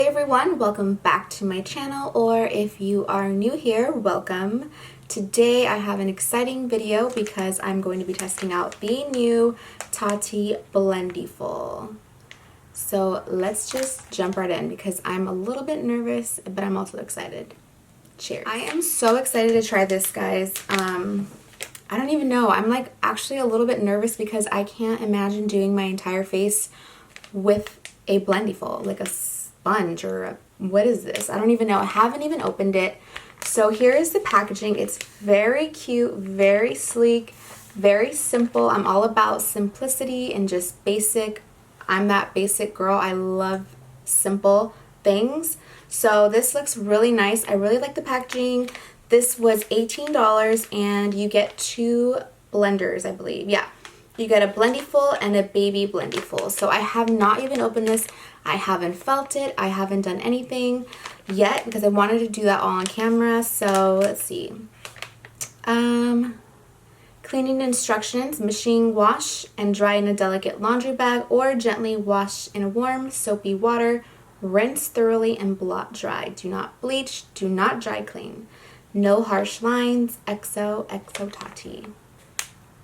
Hey everyone, welcome back to my channel, or if you are new here, welcome. Today I have an exciting video because I'm going to be testing out the new Tati Blendiful. So let's just jump right in because I'm a little bit nervous, but I'm also excited. Cheers. I am so excited to try this, guys. I don't even know. I'm like actually a little bit nervous because I can't imagine doing my entire face with a Blendiful, like a sponge or a, what is this? I don't even know. I haven't even opened it. So here is the packaging. It's very cute, very sleek, very simple. I'm all about simplicity and just basic. I'm that basic girl. I love simple things. So this looks really nice. I really like the packaging. This was $18 and you get two blenders, I believe. Yeah. You get a Blendiful and a baby Blendiful. So I have not even opened this. I haven't felt it. I haven't done anything yet because I wanted to do that all on camera. So let's see. Cleaning instructions: machine wash and dry in a delicate laundry bag or gently wash in a warm soapy water. Rinse thoroughly and blot dry. Do not bleach. Do not dry clean. No harsh lines. XO Tati.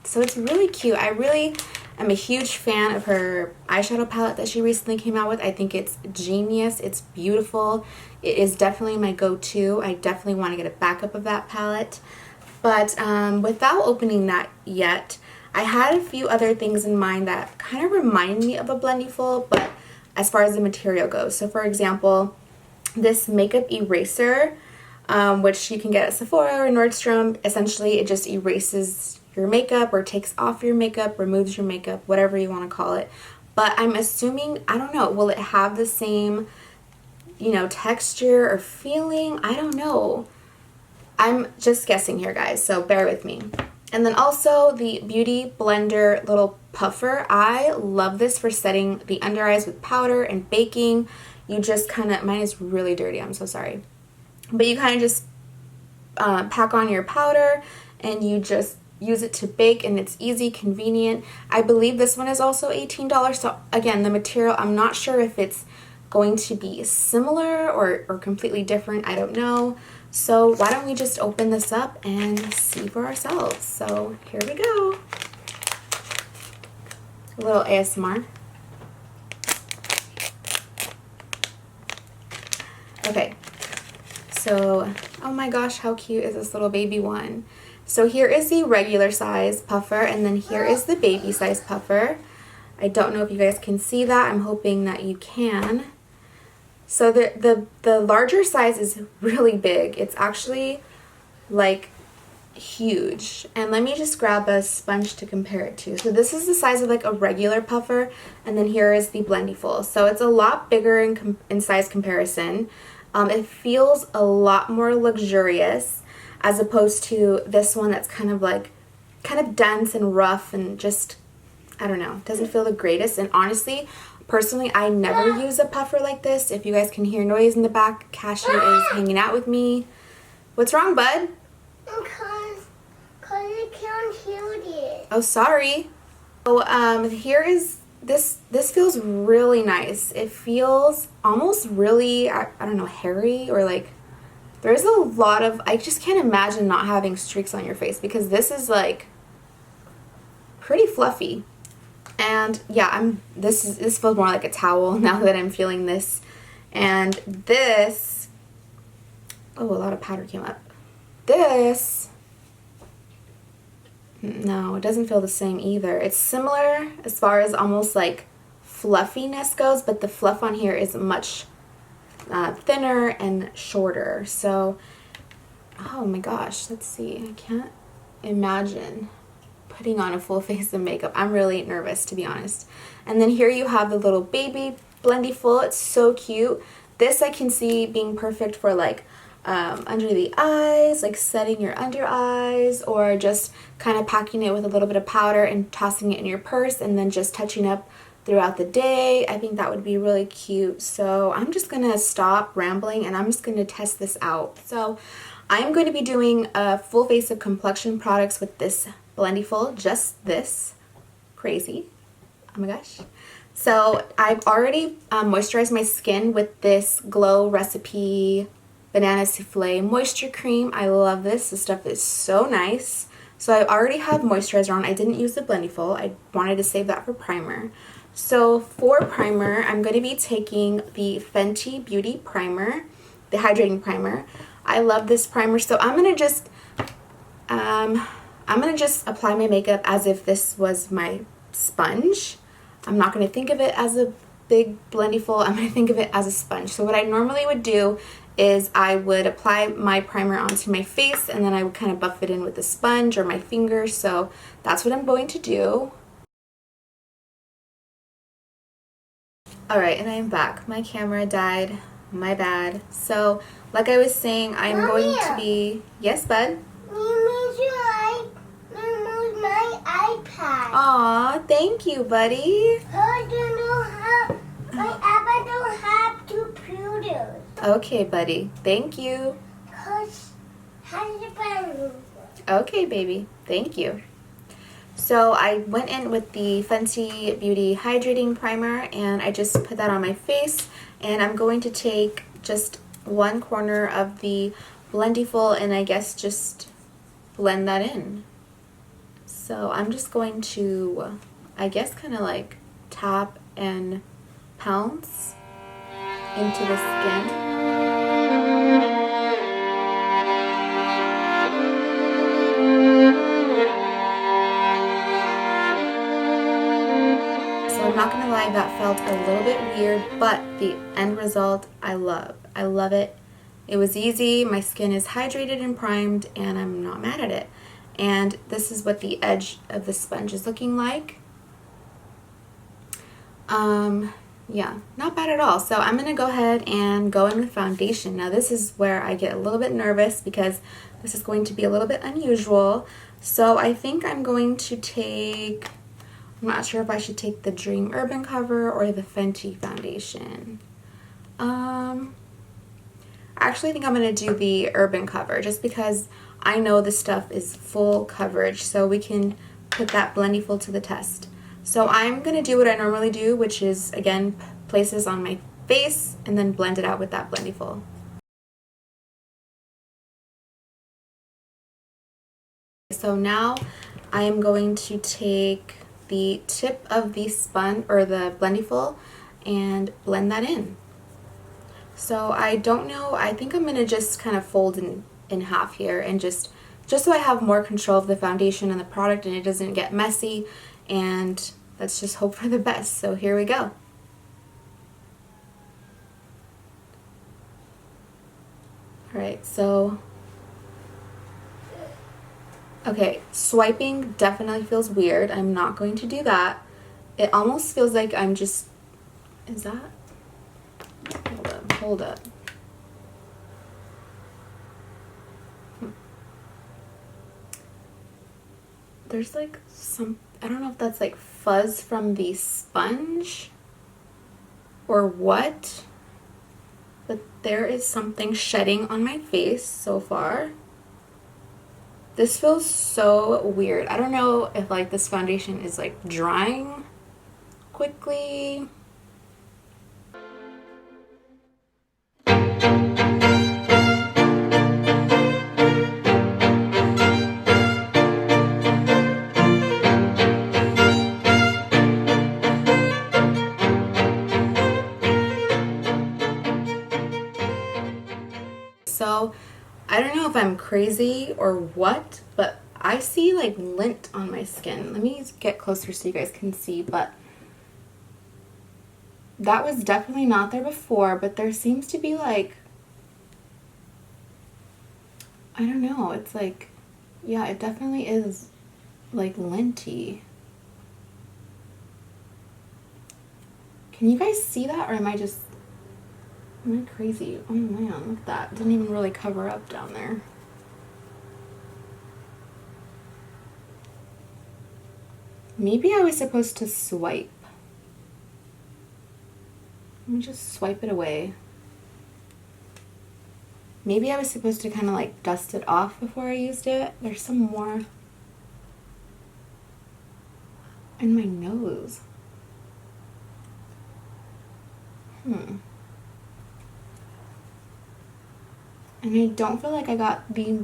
So it's really cute. I really am a huge fan of her eyeshadow palette that she recently came out with. I think it's genius. It's beautiful. It is definitely my go-to. I definitely want to get a backup of that palette. But without opening that yet, I had a few other things in mind that kind of remind me of a Blendiful, but as far as the material goes. So for example, this makeup eraser, which you can get at Sephora or Nordstrom. Essentially, it just erases your makeup or takes off your makeup, removes your makeup, whatever you want to call it. But I'm assuming, I don't know, will it have the same, you know, texture or feeling? I don't know. I'm just guessing here, guys, so bear with me. And then also the Beauty Blender little puffer. I love this for setting the under eyes with powder and baking. You just kind of, mine is really dirty, I'm so sorry. But you kind of just pack on your powder and you just use it to bake, and it's easy, convenient. I believe this one is also $18. So again, the material, I'm not sure if it's going to be similar or completely different. I don't know. So why don't we just open this up and see for ourselves. So here we go. A little ASMR. Okay. So, oh my gosh, how cute is this little baby one? So here is the regular size puffer, and then here is the baby size puffer. I don't know if you guys can see that. I'm hoping that you can. So the larger size is really big. It's actually like huge. And let me just grab a sponge to compare it to. So this is the size of like a regular puffer, and then here is the Blendiful. So it's a lot bigger in size comparison. It feels a lot more luxurious as opposed to this one that's kind of dense and rough and just, I don't know, doesn't feel the greatest. And honestly, personally, I never use a puffer like this. If you guys can hear noise in the back, Cashew is hanging out with me. What's wrong, bud? Because I can't hear it. Oh, sorry. So here is this feels really nice. It feels almost really, I don't know, hairy, or like there's a lot of, I just can't imagine not having streaks on your face because this is like pretty fluffy. And yeah, this feels more like a towel now that I'm feeling this. And this, oh, a lot of powder came up. This, no, it doesn't feel the same either. It's similar as far as almost like fluffiness goes, but the fluff on here is much thinner and shorter. So, oh my gosh, let's see. I can't imagine putting on a full face of makeup. I'm really nervous, to be honest. And then here you have the little baby Blendiful. It's so cute. This I can see being perfect for like under the eyes, like setting your under eyes, or just kind of packing it with a little bit of powder and tossing it in your purse and then just touching up throughout the day. I think that would be really cute. So I'm just gonna stop rambling and I'm just gonna test this out. So I'm going to be doing a full face of complexion products with this Blendiful, just this. Crazy. Oh my gosh. So I've already moisturized my skin with this Glow Recipe Banana Souffle Moisture Cream. I love this. This stuff is so nice. So I already have moisturizer on. I didn't use the Blendiful. I wanted to save that for primer. So for primer, I'm going to be taking the Fenty Beauty Primer, the Hydrating Primer. I love this primer, so I'm going to just apply my makeup as if this was my sponge. I'm not going to think of it as a big Blendiful. I'm going to think of it as a sponge. So what I normally would do is I would apply my primer onto my face and then I would kind of buff it in with a sponge or my fingers. So that's what I'm going to do. Alright, and I'm back. My camera died. My bad. So, like I was saying, I'm going to be... Yes, bud? My iPad. Aw, thank you, buddy. I don't know how. My iPad don't have computers. Okay, buddy. Thank you. Cause how did the Okay, baby. Thank you. So I went in with the Fenty Beauty Hydrating Primer and I just put that on my face, and I'm going to take just one corner of the Blendiful and I guess just blend that in. So I'm just going to, I guess, kind of like tap and pounce into the skin. I'm not gonna lie, that felt a little bit weird, but the end result I love. I love it. It was easy, my skin is hydrated and primed, and I'm not mad at it. And this is what the edge of the sponge is looking like. Yeah, not bad at all. So I'm gonna go ahead and go in with foundation. Now this is where I get a little bit nervous because this is going to be a little bit unusual. So I think I'm going to take... I'm not sure if I should take the Dream Urban Cover or the Fenty foundation. I actually think I'm going to do the Urban Cover just because I know this stuff is full coverage, so we can put that Blendiful to the test. So I'm going to do what I normally do, which is, again, place this on my face and then blend it out with that Blendiful. So now I am going to take the tip of the sponge or the Blendiful and blend that in. So I don't know, I think I'm gonna just kind of fold in half here and just so I have more control of the foundation and the product and it doesn't get messy, and let's just hope for the best. So here we go. Alright, so okay, swiping definitely feels weird. I'm not going to do that. It almost feels like I'm just... Is that... Hold up. There's like some... I don't know if that's like fuzz from the sponge or what, but there is something shedding on my face so far. This feels so weird. I don't know if like this foundation is like drying quickly. So I don't know if I'm crazy or what, but I see like lint on my skin. Let me get closer so you guys can see, but that was definitely not there before, but there seems to be like, I don't know, it's like, yeah, it definitely is like linty. Can you guys see that, or am I crazy? Oh man, look at that. It didn't even really cover up down there. Maybe I was supposed to swipe. Let me just swipe it away. Maybe I was supposed to kind of like dust it off before I used it. There's some more in my nose. And I don't feel like I got the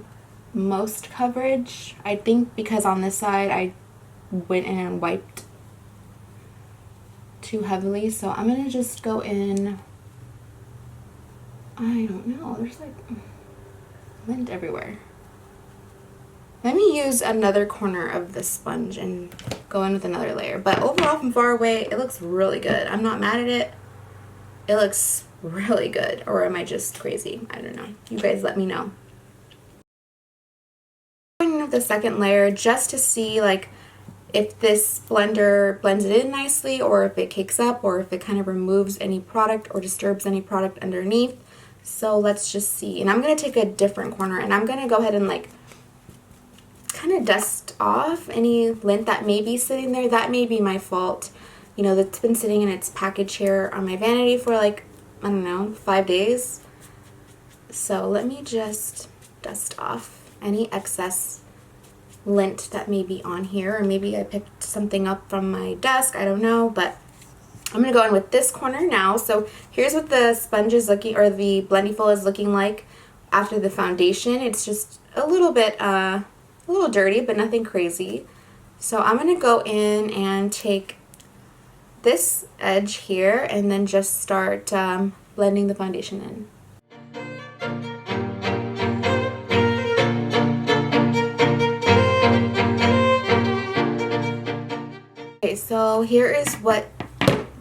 most coverage. I think because on this side I went in and wiped too heavily. So I'm gonna just go in. I don't know. There's like lint everywhere. Let me use another corner of the sponge and go in with another layer. But overall, from far away, it looks really good. I'm not mad at it. It looks really good. Or am I just crazy? I don't know. You guys let me know. Going in with the second layer just to see like if this blender blends it in nicely, or if it cakes up, or if it kind of removes any product or disturbs any product underneath. So let's just see. And I'm going to take a different corner and I'm going to go ahead and like kind of dust off any lint that may be sitting there. That may be my fault. You know, that's been sitting in its package here on my vanity for like, I don't know, 5 days. So let me just dust off any excess lint that may be on here, or maybe I picked something up from my desk, I don't know, but I'm going to go in with this corner now. So here's what the sponge is looking, or the Blendiful is looking like after the foundation. It's just a little bit, a little dirty, but nothing crazy. So I'm going to go in and take this edge here and then just start blending the foundation in. Okay, so here is what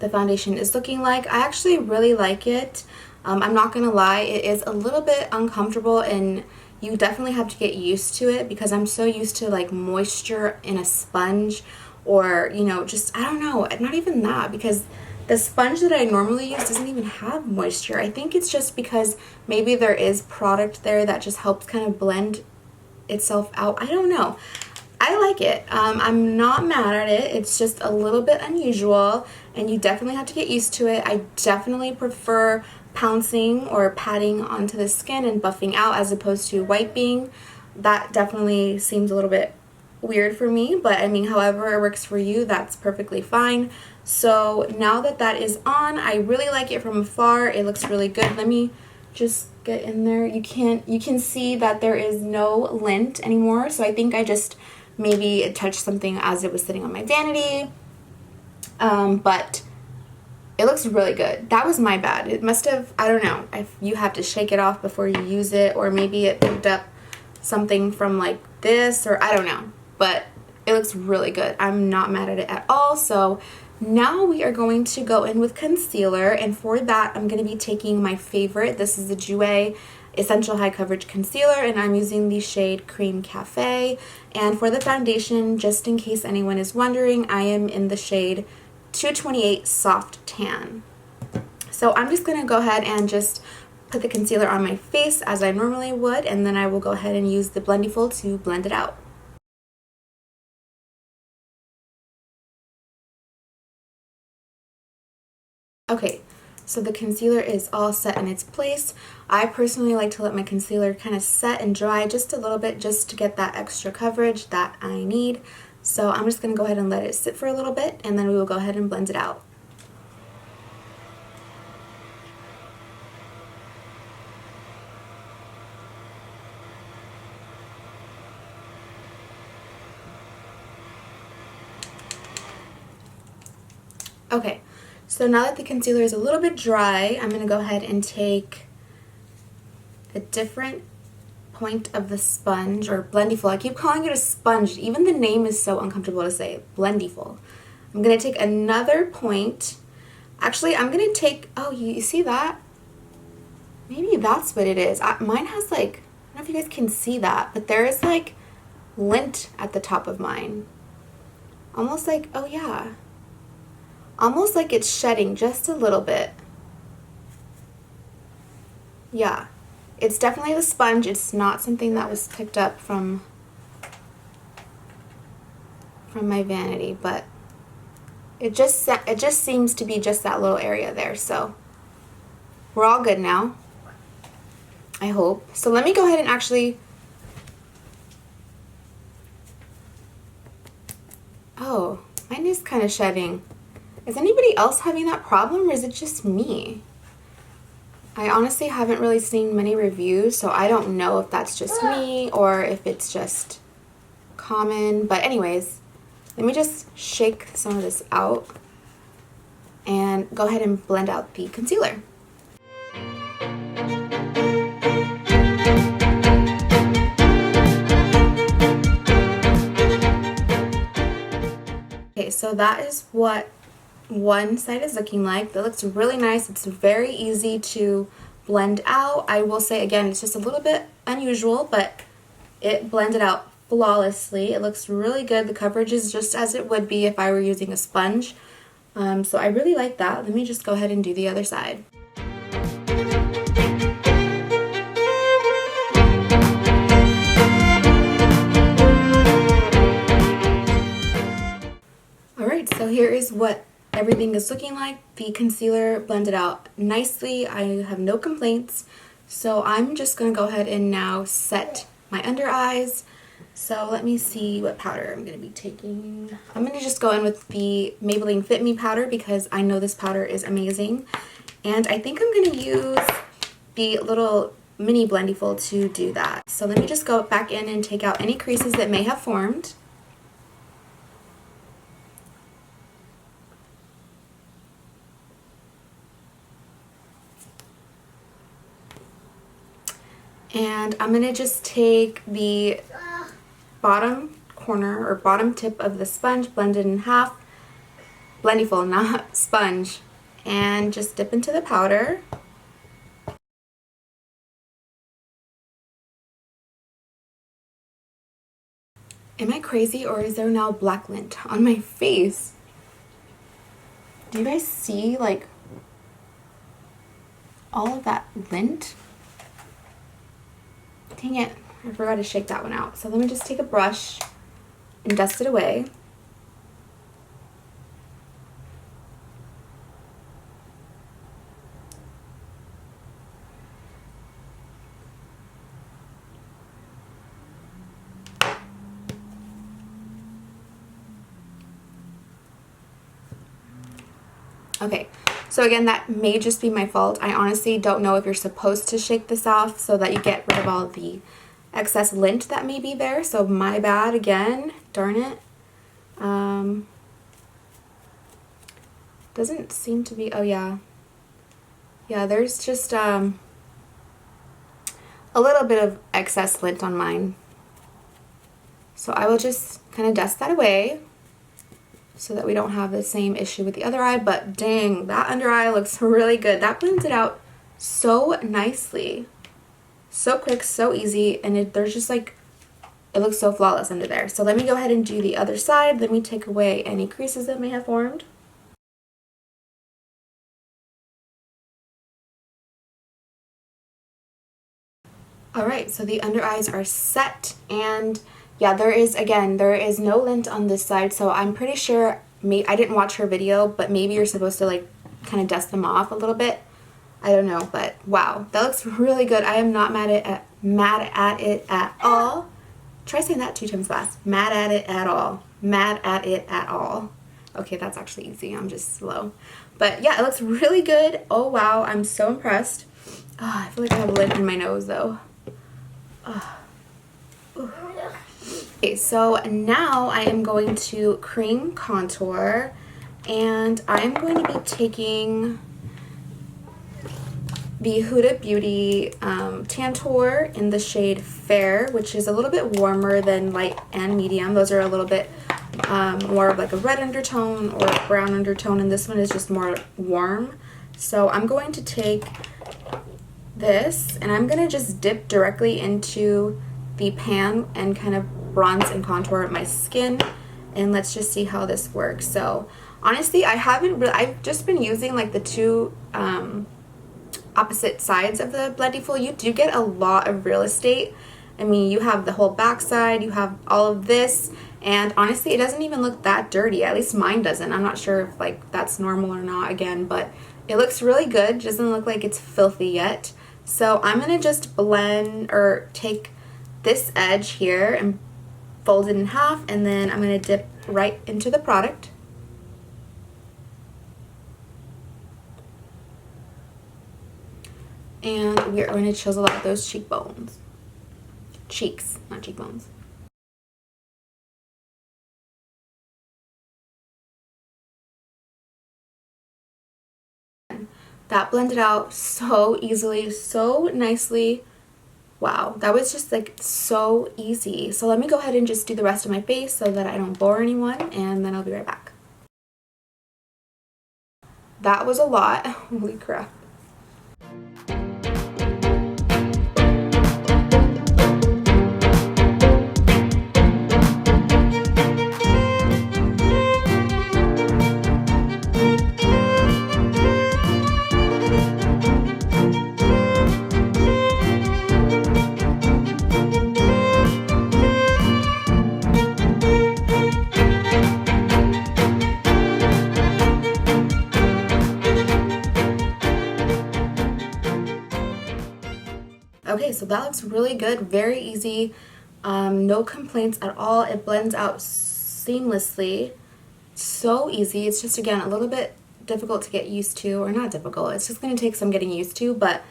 the foundation is looking like. I actually really like it. I'm not gonna lie, it is a little bit uncomfortable and you definitely have to get used to it, because I'm so used to like moisture in a sponge, or you know, just I don't know, not even that, because the sponge that I normally use doesn't even have moisture. I think it's just because maybe there is product there that just helps kind of blend itself out. I don't know. I like it. I'm not mad at it. It's just a little bit unusual and you definitely have to get used to it. I definitely prefer pouncing or patting onto the skin and buffing out as opposed to wiping. That definitely seems a little bit weird for me, but I mean, however it works for you, that's perfectly fine. So now that that is on, I really like it from afar. It looks really good. Let me just get in there. You can see that there is no lint anymore, so I think I just maybe touched something as it was sitting on my vanity, but it looks really good. That was my bad. It must have, I don't know, if you have to shake it off before you use it, or maybe it picked up something from like this, or I don't know, but it looks really good. I'm not mad at it at all. So now we are going to go in with concealer, and for that I'm going to be taking my favorite. This is the Jouer Essential High Coverage Concealer, and I'm using the shade Cream Cafe. And for the foundation, just in case anyone is wondering, I am in the shade 228 Soft Tan. So I'm just going to go ahead and just put the concealer on my face as I normally would, and then I will go ahead and use the Blendiful to blend it out. Okay, so the concealer is all set in its place. I personally like to let my concealer kind of set and dry just a little bit, just to get that extra coverage that I need. So I'm just going to go ahead and let it sit for a little bit, and then we will go ahead and blend it out. Okay, so now that the concealer is a little bit dry, I'm going to go ahead and take a different point of the sponge, or Blendiful. I keep calling it a sponge. Even the name is so uncomfortable to say. Blendiful. I'm going to take another point. Actually, I'm going to take, oh, you see that? Maybe that's what it is. Mine has like, I don't know if you guys can see that, but there is like lint at the top of mine. Almost like, oh yeah. Almost like it's shedding just a little bit. Yeah, it's definitely the sponge. It's not something that was picked up from my vanity, but it just seems to be just that little area there. So we're all good now, I hope. So let me go ahead and actually, oh, mine is kind of shedding. Is anybody else having that problem, or is it just me? I honestly haven't really seen many reviews, so I don't know if that's just me or if it's just common. But anyways, let me just shake some of this out and go ahead and blend out the concealer. Okay, so that is what one side is looking like. That looks really nice. It's very easy to blend out. I will say again, it's just a little bit unusual, but it blended out flawlessly. It looks really good. The coverage is just as it would be if I were using a sponge. So I really like that. Let me just go ahead and do the other side. Alright, so here is what everything is looking like. The concealer blended out nicely. I have no complaints. So I'm just going to go ahead and now set my under eyes. So let me see what powder I'm going to be taking. I'm going to just go in with the Maybelline Fit Me powder because I know this powder is amazing. And I think I'm going to use the little mini Blendiful to do that. So let me just go back in and take out any creases that may have formed. And I'm going to just take the bottom corner or bottom tip of the sponge, blend it in half, Blendiful, not sponge, and just dip into the powder. Am I crazy or is there now black lint on my face? Do you guys see like all of that lint? Dang it, I forgot to shake that one out. So let me just take a brush and dust it away. Okay, so again, that may just be my fault. I honestly don't know if you're supposed to shake this off so that you get rid of all the excess lint that may be there. So my bad again, darn it. Doesn't seem to be, oh yeah. Yeah, there's just a little bit of excess lint on mine. So I will just kind of dust that away so that we don't have the same issue with the other eye. But dang, that under eye looks really good. That blends it out so nicely. So quick, so easy, and there's just like, it looks so flawless under there. So let me go ahead and do the other side. Let me take away any creases that may have formed. Alright, so the under eyes are set, and yeah, there is no lint on this side, so I'm pretty sure, I didn't watch her video, but maybe you're supposed to like kind of dust them off a little bit. I don't know, but wow, that looks really good. I am not mad at it at all. Try saying that 2 times fast. Mad at it at all. Mad at it at all. Okay, that's actually easy. I'm just slow. But yeah, it looks really good. Oh wow, I'm so impressed. Oh, I feel like I have lint in my nose though. Oh. Okay, so now I am going to cream contour, and I'm going to be taking the Huda Beauty Tantour in the shade Fair, which is a little bit warmer than light and medium. Those are a little bit more of like a red undertone or a brown undertone, and this one is just more warm. So I'm going to take this, and I'm going to just dip directly into the pan and kind of bronze and contour my skin, and let's just see how this works. So honestly, I've just been using like the two opposite sides of the Blendiful. You do get a lot of real estate. I mean, you have the whole back side, you have all of this, and honestly, it doesn't even look that dirty. At least mine doesn't. I'm not sure if like that's normal or not again, but it looks really good. It doesn't look like it's filthy yet. So I'm gonna just blend or take this edge here and fold it in half, and then I'm gonna dip right into the product. And we are going to chisel out those cheekbones. Cheeks, not cheekbones. That blended out so easily, so nicely. Wow, that was just like so easy. So let me go ahead and just do the rest of my face so that I don't bore anyone, and then I'll be right back. That was a lot. Holy crap. Okay, so that looks really good, very easy, no complaints at all. It blends out seamlessly, so easy. It's just, again, a little bit difficult to get used to, or not difficult, it's just going to take some getting used to, but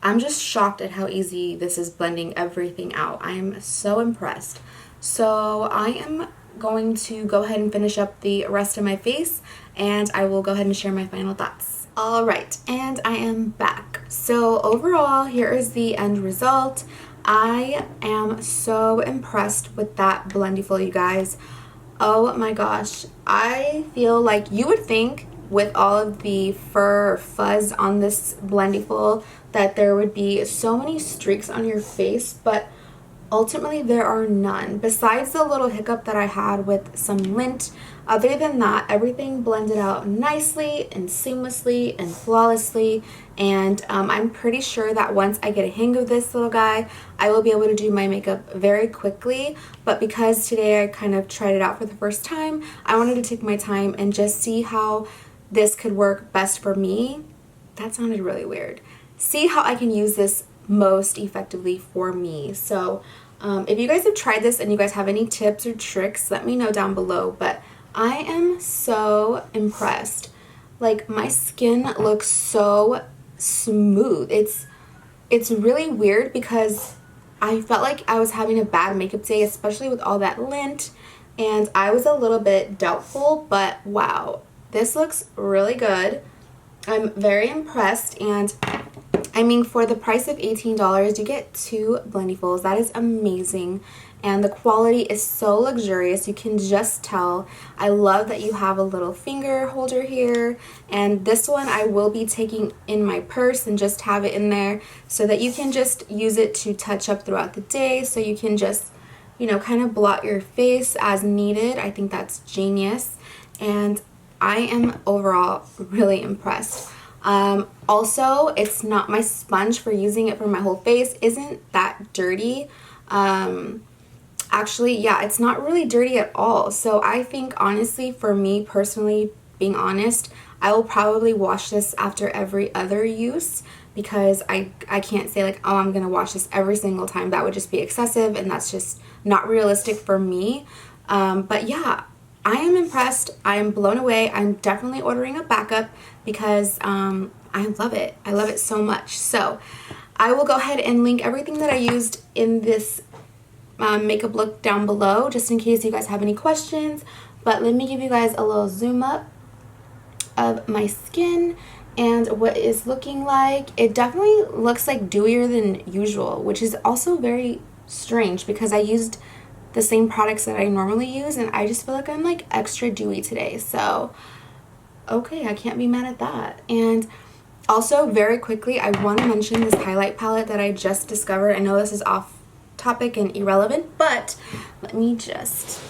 I'm just shocked at how easy this is blending everything out. I'm so impressed. So I am going to go ahead and finish up the rest of my face, and I will go ahead and share my final thoughts. Alright, and I am back. So overall, here is the end result. I am so impressed with that Blendiful, you guys. Oh my gosh, I feel like you would think with all of the fur or fuzz on this Blendiful that there would be so many streaks on your face, but ultimately there are none. Besides the little hiccup that I had with some lint, other than that, everything blended out nicely and seamlessly and flawlessly, and I'm pretty sure that once I get a hang of this little guy, I will be able to do my makeup very quickly. But because today I kind of tried it out for the first time, I wanted to take my time and just see how this could work best for me. That sounded really weird. See how I can use this most effectively for me. So if you guys have tried this and you guys have any tips or tricks, let me know down below. But I am so impressed. Like, my skin looks so smooth. It's really weird because I felt like I was having a bad makeup day, especially with all that lint, and I was a little bit doubtful, but wow, this looks really good. I'm very impressed, and I mean, for the price of $18, you get 2 Blendifuls. That is amazing. And the quality is so luxurious. You can just tell. I love that you have a little finger holder here. And this one I will be taking in my purse and just have it in there so that you can just use it to touch up throughout the day. So you can just, you know, kind of blot your face as needed. I think that's genius. And I am overall really impressed. Also, it's not, my sponge for using it for my whole face isn't that dirty. Actually, yeah, it's not really dirty at all. So I think, honestly, for me personally, being honest, I will probably wash this after every other use, because I can't say like, oh, I'm gonna wash this every single time. That would just be excessive, and that's just not realistic for me. But yeah, I am impressed. I am blown away. I'm definitely ordering a backup because I love it. I love it so much. So I will go ahead and link everything that I used in this makeup look down below, just in case you guys have any questions. But let me give you guys a little zoom up of my skin and what it's looking like. It definitely looks like dewier than usual, which is also very strange because I used the same products that I normally use, and I just feel like I'm like extra dewy today. So okay, I can't be mad at that. And also, very quickly, I want to mention this highlight palette that I just discovered. I know this is off topic and irrelevant, but let me just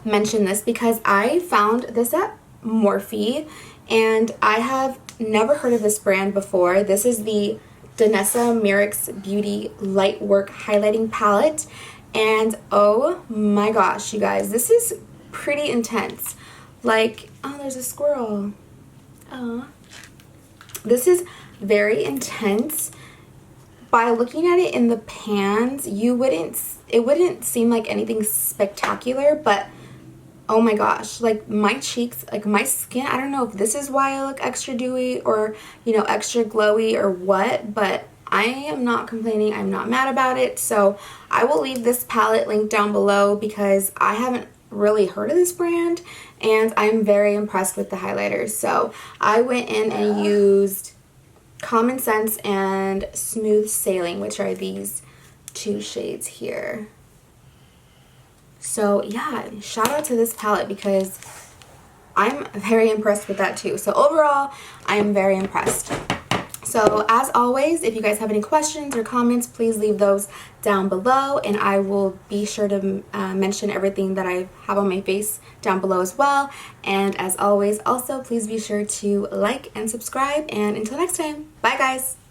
mention this because I found this at Morphe, and I have never heard of this brand before. This is the Danessa Myricks Beauty Light Work Highlighting Palette, and oh my gosh, you guys, this is pretty intense. Like, oh, there's a squirrel. Oh, this is very intense. By looking at it in the pans, it wouldn't seem like anything spectacular, but oh my gosh, like my cheeks, like my skin, I don't know if this is why I look extra dewy or, you know, extra glowy or what, but I am not complaining. I'm not mad about it. So I will leave this palette linked down below because I haven't really heard of this brand and I'm very impressed with the highlighters. So I went in and used Common Sense and Smooth Sailing, which are these two shades here. So yeah, shout out to this palette because I'm very impressed with that too. So overall, I am very impressed. So as always, if you guys have any questions or comments, please leave those down below and I will be sure to mention everything that I have on my face down below as well. And as always, also please be sure to like and subscribe, and until next time, bye guys!